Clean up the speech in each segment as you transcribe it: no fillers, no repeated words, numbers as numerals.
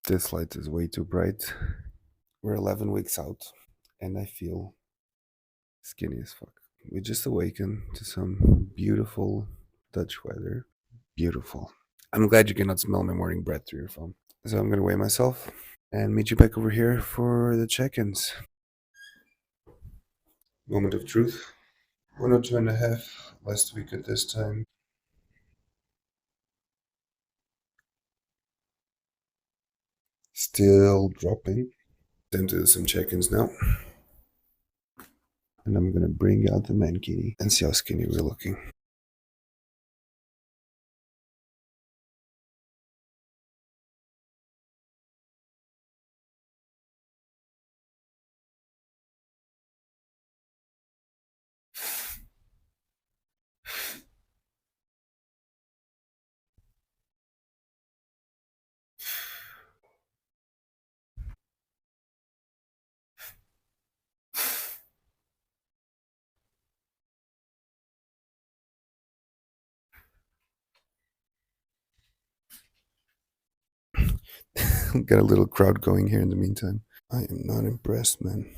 This light is way too bright. We're 11 weeks out, and I feel skinny as fuck. We just awakened to some beautiful Dutch weather. Beautiful. I'm glad you cannot smell my morning breath through your phone. So I'm gonna weigh myself and meet you back over here for the check-ins. Moment of truth. 102.5 last week at this time. Still dropping. Time to do some check-ins now. And I'm gonna bring out the mankini and see how skinny we're looking. Got a little crowd going here in the meantime. I am not impressed, man.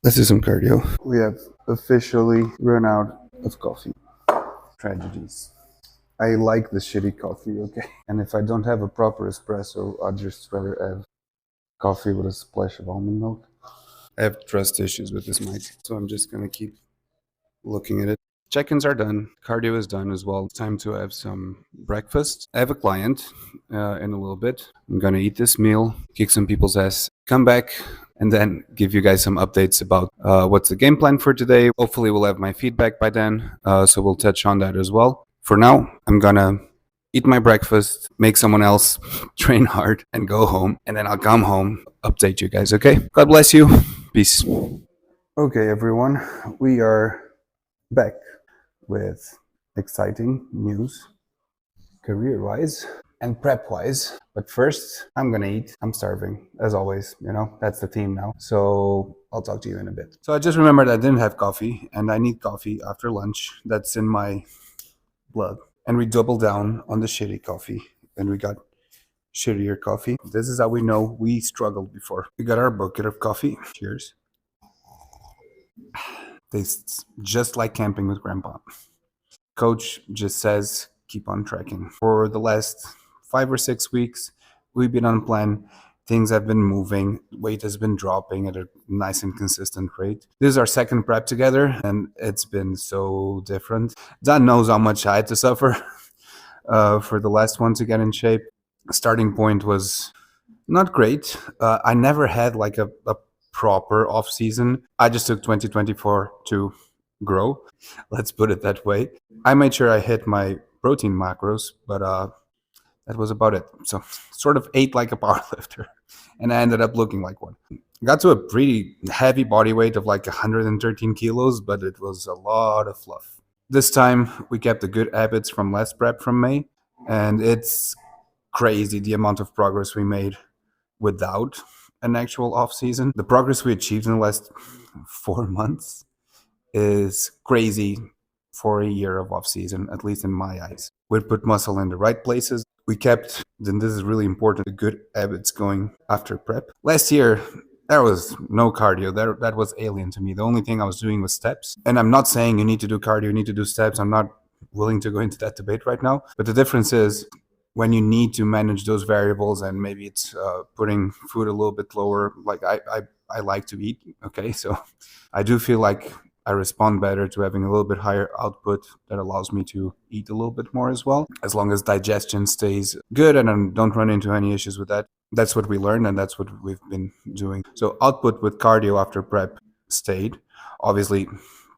Let's do some cardio. We have officially run out of coffee. Tragedies. I like the shitty coffee, okay? And if I don't have a proper espresso, I'd just rather have coffee with a splash of almond milk. I have trust issues with this mic, so I'm just gonna keep looking at it. Check-ins are done. Cardio is done as well. It's time to have some breakfast. I have a client in a little bit. I'm gonna eat this meal, kick some people's ass, come back, and then give you guys some updates about what's the game plan for today. Hopefully, we'll have my feedback by then, so we'll touch on that as well. For now, I'm gonna eat my breakfast, make someone else train hard, and go home. And then I'll come home, update you guys, okay? God bless you. Peace. Okay, everyone. We are back with exciting news, career-wise and prep-wise. But first, I'm gonna eat. I'm starving, as always. You know, that's the theme now. So I'll talk to you in a bit. So I just remembered I didn't have coffee, and I need coffee after lunch. That's in my blood. And we doubled down on the shitty coffee, and we got shittier coffee. This is how we know we struggled before. We got our bucket of coffee. Cheers. Tastes just like camping with grandpa. Coach just says keep on tracking. For the last 5 or 6 weeks, we've been on plan. Things have been moving. Weight has been dropping at a nice and consistent rate. This is our second prep together, and it's been so different. Dan knows how much I had to suffer for the last one to get in shape. Starting point was not great. I never had like a proper off season. I just took 2024 to grow. Let's put it that way. I made sure I hit my protein macros, but that was about it. So sort of ate like a powerlifter, and I ended up looking like one. Got to a pretty heavy body weight of like 113 kilos, but it was a lot of fluff. This time we kept the good habits from last prep from May, and it's crazy the amount of progress we made without an actual off season. The progress we achieved in the last 4 months is crazy for a year of off season, at least in my eyes. We put muscle in the right places. We kept, then this is really important, the good habits going after prep. Last year, there was no cardio. That was alien to me. The only thing I was doing was steps. And I'm not saying you need to do cardio, you need to do steps. I'm not willing to go into that debate right now. But the difference is when you need to manage those variables, and maybe it's putting food a little bit lower. Like I like to eat. Okay, so I do feel like I respond better to having a little bit higher output that allows me to eat a little bit more as well, as long as digestion stays good and I don't run into any issues with that. That's what we learned, and that's what we've been doing. So output with cardio after prep stayed. Obviously,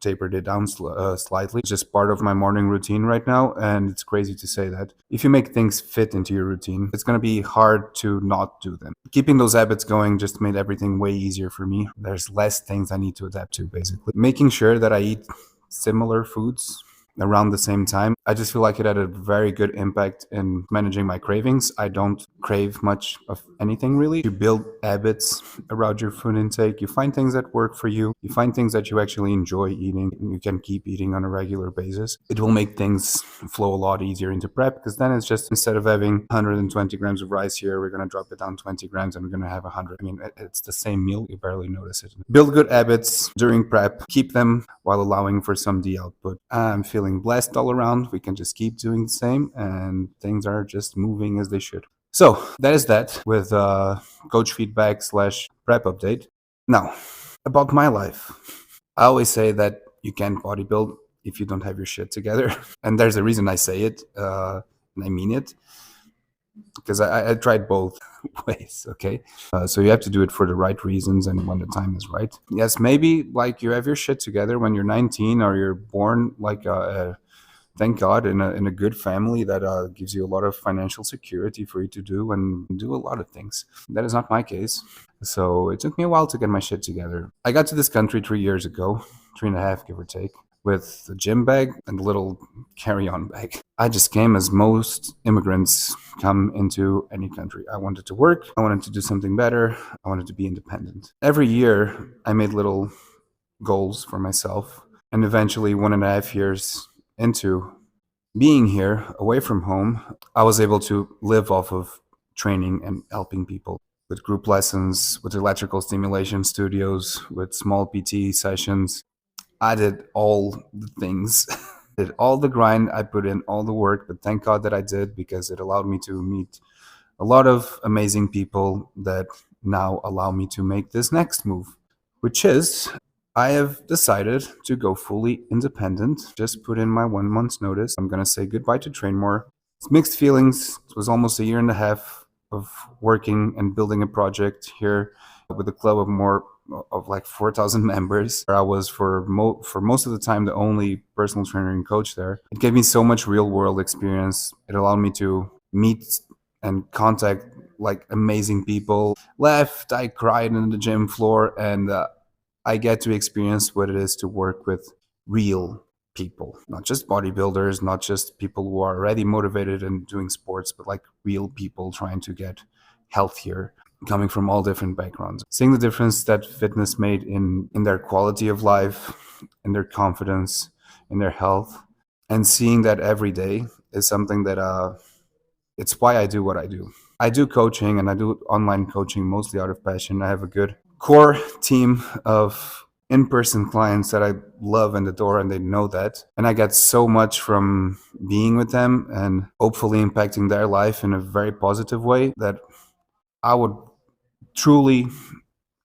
tapered it down slightly. It's just part of my morning routine right now, and it's crazy to say that. If you make things fit into your routine, it's going to be hard to not do them. Keeping those habits going just made everything way easier for me. There's less things I need to adapt to, basically. Making sure that I eat similar foods around the same time, I just feel like it had a very good impact in managing my cravings. I don't crave much of anything really. You build habits around your food intake. You find things that work for you. You find things that you actually enjoy eating. And you can keep eating on a regular basis. It will make things flow a lot easier into prep, because then it's just, instead of having 120 grams of rice here, we're going to drop it down 20 grams and we're going to have 100. I mean, it's the same meal. You barely notice it. Build good habits during prep. Keep them while allowing for some D output. I'm feeling blessed all around. We can just keep doing the same and things are just moving as they should. So that is that with coach feedback slash prep update. Now, about my life. I always say that you can't bodybuild if you don't have your shit together. And there's a reason I say it, and I mean it, because I tried both ways, okay? So you have to do it for the right reasons and when the time is right. Yes, maybe like you have your shit together when you're 19, or you're born like thank God, in a good family that gives you a lot of financial security for you to do a lot of things. That is not my case. So it took me a while to get my shit together. I got to this country 3 years ago, 3.5, give or take, with a gym bag and a little carry-on bag. I just came as most immigrants come into any country. I wanted to work. I wanted to do something better. I wanted to be independent. Every year, I made little goals for myself. And eventually, 1.5 years into being here away from home, I was able to live off of training and helping people with group lessons, with electrical stimulation studios, with small PT sessions. I did all the things, did all the grind, I put in all the work, but thank God that I did, because it allowed me to meet a lot of amazing people that now allow me to make this next move, which is I have decided to go fully independent. Just put in my 1 month's notice. I'm going to say goodbye to TrainMore. It's mixed feelings. It was almost a year and a half of working and building a project here with a club of like 4,000 members. I was for most of the time the only personal trainer and coach there. It gave me so much real world experience. It allowed me to meet and contact like amazing people. Laughed, I cried on the gym floor, and I get to experience what it is to work with real people, not just bodybuilders, not just people who are already motivated and doing sports, but like real people trying to get healthier, coming from all different backgrounds. Seeing the difference that fitness made in their quality of life, in their confidence, in their health, and seeing that every day is something that it's why I do what I do. I do coaching, and I do online coaching mostly out of passion. I have a good core team of in-person clients that I love and adore, and they know that. And I get so much from being with them and hopefully impacting their life in a very positive way that I would truly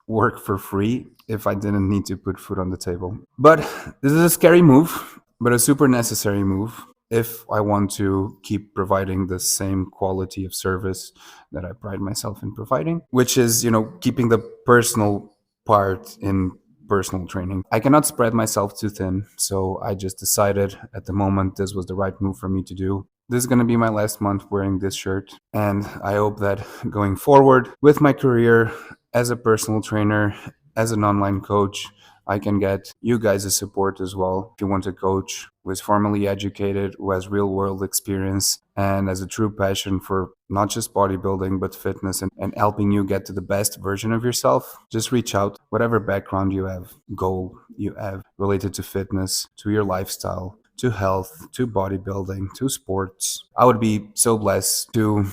work for free if I didn't need to put food on the table. But this is a scary move, but a super necessary move if I want to keep providing the same quality of service that I pride myself in providing, which is, keeping the personal part in personal training. I cannot spread myself too thin, so I just decided at the moment this was the right move for me to do. This is going to be my last month wearing this shirt, and I hope that going forward with my career as a personal trainer, as an online coach, I can get you guys' support as well. If you want a coach who is formally educated, who has real world experience, and has a true passion for not just bodybuilding, but fitness and helping you get to the best version of yourself, just reach out. Whatever background you have, goal you have related to fitness, to your lifestyle, to health, to bodybuilding, to sports. I would be so blessed to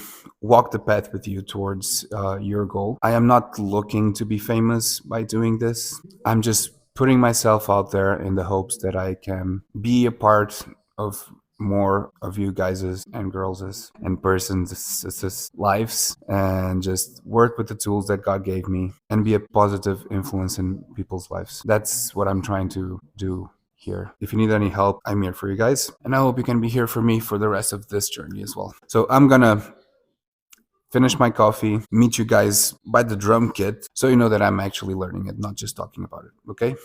walk the path with you towards your goal. I am not looking to be famous by doing this. I'm just putting myself out there in the hopes that I can be a part of more of you guys' and girls' and persons' lives, and just work with the tools that God gave me and be a positive influence in people's lives. That's what I'm trying to do here. If you need any help, I'm here for you guys, and I hope you can be here for me for the rest of this journey as well. So I'm gonna finish my coffee, meet you guys by the drum kit, so you know that I'm actually learning it, not just talking about it, okay?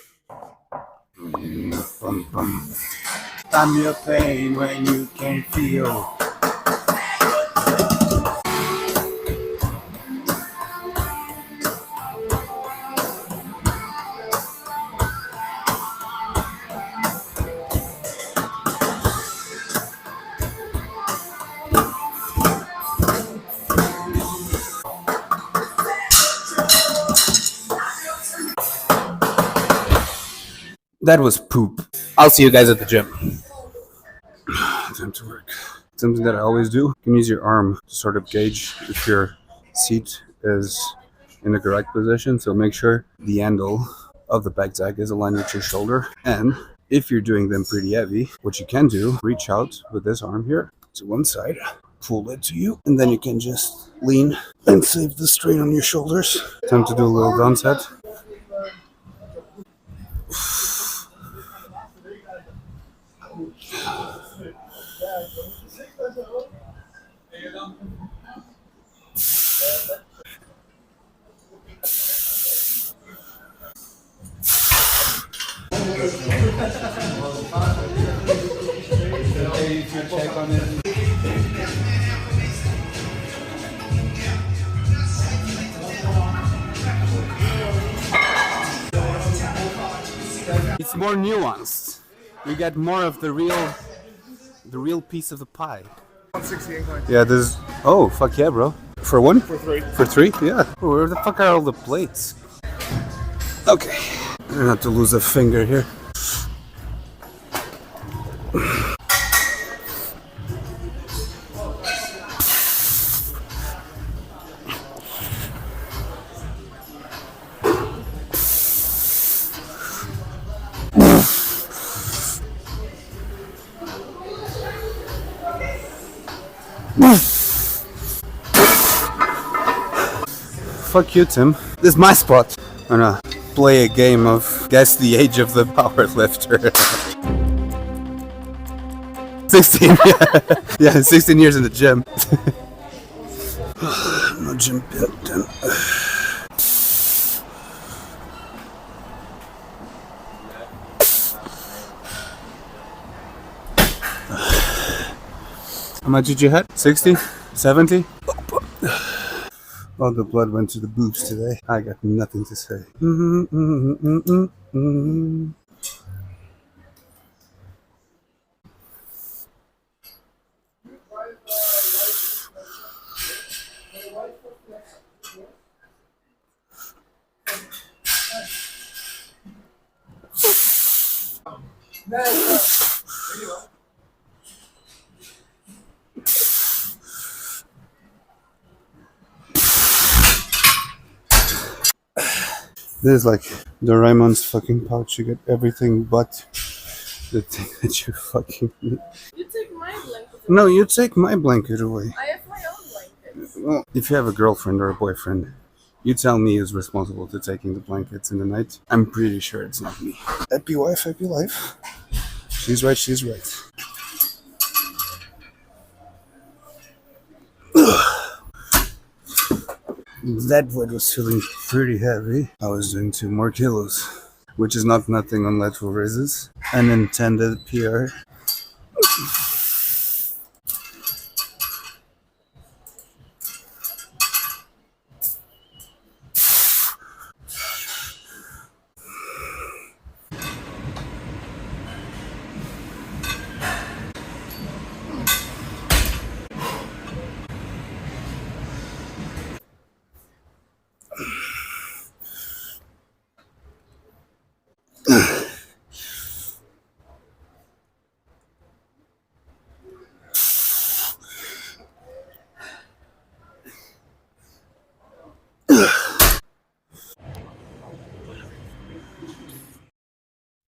I'm your pain when you can feel. That was poop. I'll see you guys at the gym. Time to work. Something that I always do. You can use your arm to sort of gauge if your seat is in the correct position. So make sure the handle of the backpack is aligned with your shoulder. And if you're doing them pretty heavy, what you can do, reach out with this arm here to one side, pull it to you, and then you can just lean and save the strain on your shoulders. Time to do a little down set. It's more nuanced. You get more of the real piece of the pie. 168 points. Yeah, this. Oh, fuck yeah, bro. For one? For three. For three? Yeah. Oh, where the fuck are all the plates? Okay. Not to lose a finger here. Fuck you, Tim. This is my spot. I'm gonna play a game of guess the age of the power lifter. 16, yeah. Yeah, 16 years in the gym. No gym pit, then. How much did you hit? 60? 70? All the blood went to the boobs today. I got nothing to say. This is like Doraemon's fucking pouch. You get everything but the thing that you fucking need. You take my blanket away. No, you take my blanket away. I have my own blanket. Well, if you have a girlfriend or a boyfriend, you tell me who's responsible to taking the blankets in the night. I'm pretty sure it's not me. Happy wife, happy life. She's right, she's right. That weight was feeling pretty heavy. I was doing 2 more kilos, which is not nothing on lateral raises. An intended PR.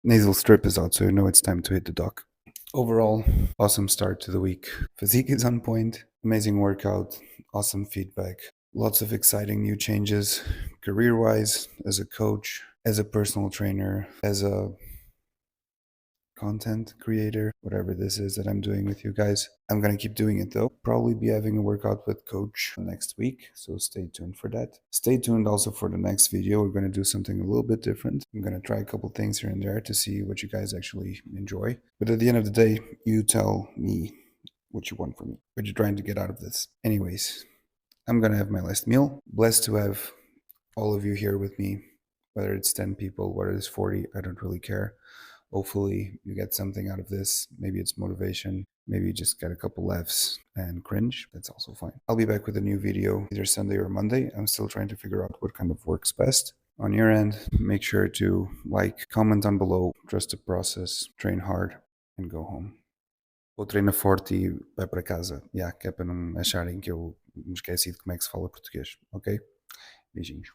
Nasal strip is out, so you know it's time to hit the dock. Overall, awesome start to the week. Physique is on point, amazing workout, awesome feedback, lots of exciting new changes, career-wise, as a coach, as a personal trainer, as a content creator, whatever this is that I'm doing with you guys. I'm gonna keep doing it though. Probably be having a workout with coach next week, so stay tuned for that. Stay tuned also for the next video. We're gonna do something a little bit different. I'm gonna try a couple things here and there to see what you guys actually enjoy. But at the end of the day, you tell me what you want from me, what you're trying to get out of this. Anyways, I'm gonna have my last meal. Blessed to have all of you here with me, whether it's 10 people, whether it's 40, I don't really care. Hopefully you get something out of this. Maybe it's motivation. Maybe you just get a couple laughs and cringe. That's also fine. I'll be back with a new video either Sunday or Monday. I'm still trying to figure out what kind of works best. On your end, make sure to like, comment down below, trust the process, train hard, and go home. Ou treina forte e vai para casa. Yeah, que é para não acharem que eu me esqueci de como é que se fala português, ok? Beijinhos.